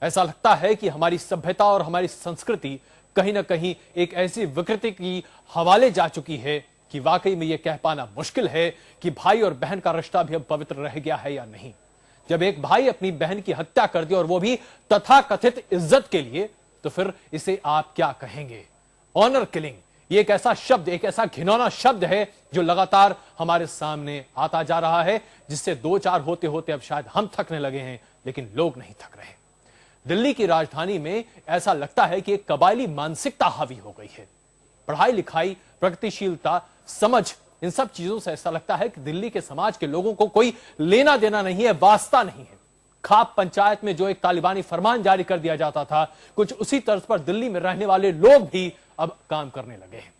ऐसा लगता है कि हमारी सभ्यता और हमारी संस्कृति कहीं ना कहीं एक ऐसी विकृति की हवाले जा चुकी है कि वाकई में यह कह पाना मुश्किल है कि भाई और बहन का रिश्ता भी अब पवित्र रह गया है या नहीं। जब एक भाई अपनी बहन की हत्या कर दे और वो भी तथाकथित इज्जत के लिए, तो फिर इसे आप क्या कहेंगे? ऑनर किलिंग, ये एक ऐसा शब्द, एक ऐसा घिनौना शब्द है जो लगातार हमारे सामने आता जा रहा है, जिससे दो चार होते होते अब शायद हम थकने लगे हैं, लेकिन लोग नहीं थक रहे। दिल्ली की राजधानी में ऐसा लगता है कि एक कबायली मानसिकता हावी हो गई है। पढ़ाई लिखाई, प्रगतिशीलता, समझ, इन सब चीजों से ऐसा लगता है कि दिल्ली के समाज के लोगों को कोई लेना देना नहीं है, वास्ता नहीं है। खाप पंचायत में जो एक तालिबानी फरमान जारी कर दिया जाता था, कुछ उसी तर्ज पर दिल्ली में रहने वाले लोग भी अब काम करने लगे हैं।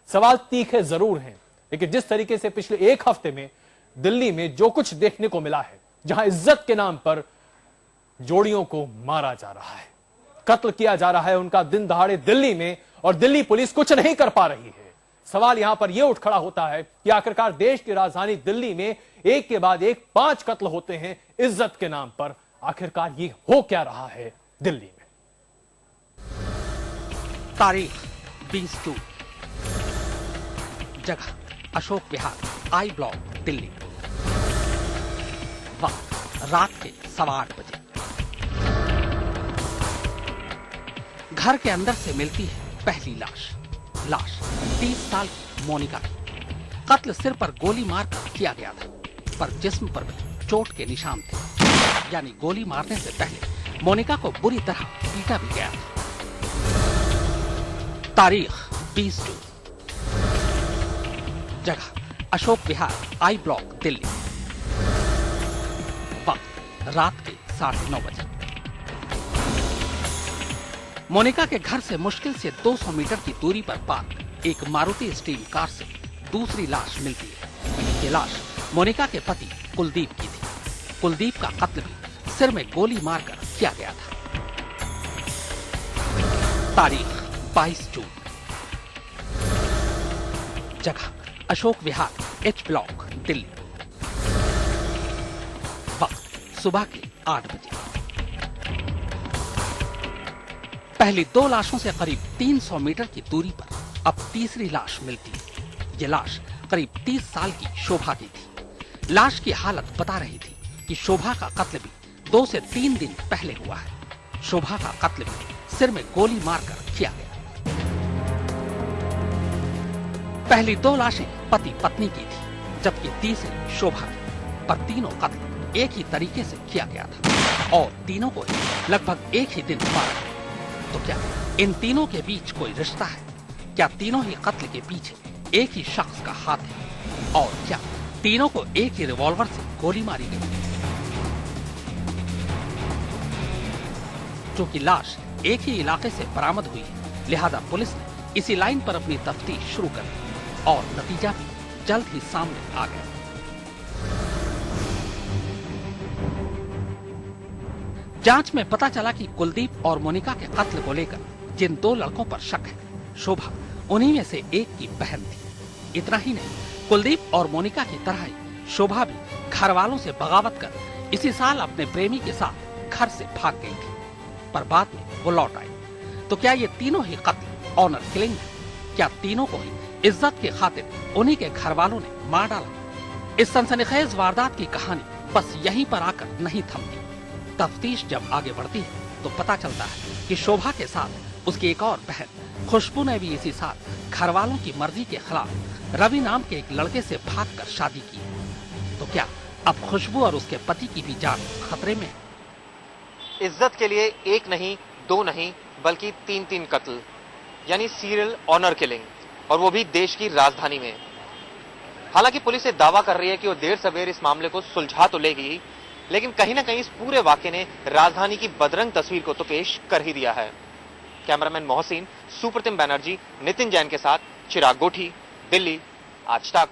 सवाल तीखे जरूर हैं, लेकिन जिस तरीके से पिछले एक हफ्ते में दिल्ली में जो कुछ देखने को मिला है, जहां इज्जत के नाम पर जोड़ियों को मारा जा रहा है, कत्ल किया जा रहा है उनका दिन दहाड़े दिल्ली में, और दिल्ली पुलिस कुछ नहीं कर पा रही है। सवाल यहां पर यह उठ खड़ा होता है कि आखिरकार देश की राजधानी दिल्ली में एक के बाद एक 5 कत्ल होते हैं इज्जत के नाम पर। आखिरकार ये हो क्या रहा है दिल्ली में? तारीख 20 जून, जगह अशोक विहार, आई ब्लॉक, दिल्ली। वक्त रात के 8:15 बजे। घर के अंदर से मिलती है पहली लाश। लाश 30 साल की मोनिका की। कत्ल सिर पर गोली मारकर किया गया था, पर जिस्म पर भी चोट के निशान थे, यानी गोली मारने से पहले मोनिका को बुरी तरह पीटा भी गया था। तारीख 20 जून, जगह अशोक विहार, आई ब्लॉक, दिल्ली। वक्त रात के 9:30 बजे। मोनिका के घर से मुश्किल से 200 मीटर की दूरी पर पार्क एक मारुति स्टीम कार से दूसरी लाश मिलती है। ये लाश मोनिका के पति कुलदीप की थी। कुलदीप का कत्ल भी सिर में गोली मारकर किया गया था। तारीख 22 जून, जगह अशोक विहार, एच ब्लॉक, दिल्ली। वक्त सुबह के 8 बजे। पहली 2 लाशों से करीब 300 मीटर की दूरी पर अब तीसरी लाश मिलती है। यह लाश करीब 30 साल की शोभा की थी। लाश की हालत बता रही थी कि शोभा का कत्ल भी 2 से 3 दिन पहले हुआ है। शोभा का कत्ल भी सिर में गोली मारकर किया गया। पहली 2 लाशें पति पत्नी की थी, जबकि तीसरी शोभा की। पर तीनों कत्ल एक ही तरीके से किया गया था और तीनों को लगभग एक ही दिन मारा गया। तो क्या इन तीनों के बीच कोई रिश्ता है? क्या तीनों ही कत्ल के पीछे एक ही शख्स का हाथ है? और क्या तीनों को एक ही रिवॉल्वर से गोली मारी गई? क्योंकि लाश एक ही इलाके से बरामद हुई है, लिहाजा पुलिस ने इसी लाइन पर अपनी तफ्तीश शुरू कर दी और नतीजा भी जल्द ही सामने आ गया। जांच में पता चला कि कुलदीप और मोनिका के कत्ल को लेकर जिन 2 लड़कों पर शक है, शोभा उन्हीं में से एक की बहन थी। इतना ही नहीं, कुलदीप और मोनिका की तरह ही शोभा भी घर वालों से बगावत कर इसी साल अपने प्रेमी के साथ घर से भाग गई थी, पर बाद में वो लौट आई। तो क्या ये तीनों ही कत्ल ऑनर किलिंग है? क्या तीनों को ही इज्जत की खातिर उन्हीं के घर वालों ने मार डाला? इस सनसनीखेज वारदात की कहानी बस यहीं पर आकर नहीं थमती। तफ्तीश जब आगे बढ़ती है तो पता चलता है कि शोभा के साथ उसकी एक और बहन खुशबू ने भी इसी साल घर वालों की मर्जी के खिलाफ रवि नाम के एक लड़के से भागकर शादी की है। तो क्या अब खुशबू और उसके पति की भी जान खतरे में है? इज्जत के लिए एक नहीं, 2 नहीं, बल्कि 3-3 कत्ल, यानी सीरियल ऑनर किलिंग, और वो भी देश की राजधानी में। हालांकि पुलिस ये दावा कर रही है कि वो देर सवेर इस मामले को सुलझा तो लेगी, लेकिन कहीं ना कहीं इस पूरे वाकये ने राजधानी की बदरंग तस्वीर को तो पेश कर ही दिया है। कैमरामैन मोहसिन, सुप्रतिम बैनर्जी, नितिन जैन के साथ चिराग गोठी, दिल्ली, आज तक।